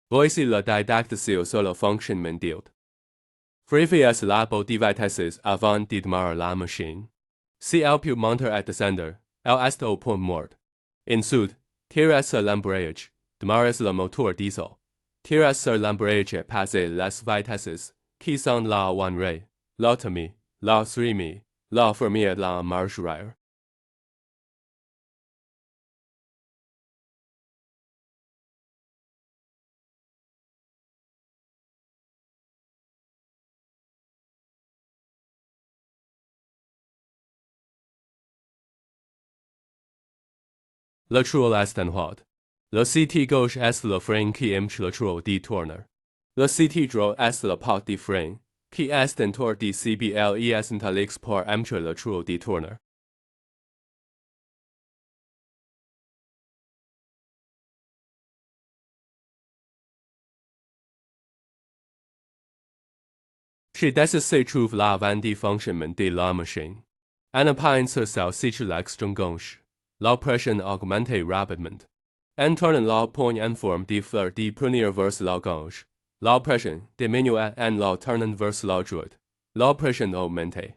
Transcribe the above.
Voici la didactisation sur le fonctionnement d'ILT. Prévious labo devices avant de démarrer la machine. Si elle peut monter et descendre, elle est au point mort. Ensuite, tirez sur l'embrayage, démarrez le moteur diesel. Tirez sur l'embrayage et passez les vitesses, qui sont la enrée, l'automie, la semi, la fermée et la marche arrière. Le trou est en haut. Le CT gauche est le frein qui empêche le trou de tourner. Le CT droit est le pot de frein, qui est entouré de CBLES italiques pour empêcher le trou de tourner. Ci se trouve l'avant de fonctionnement de la machine. En appuyant sur sur l'extrême gauche, la pression augmente rapidement. En tournant la poigne en forme de fleur de prunir vers la gauche, la pression diminue en la tournant vers la droite. La pression augmente.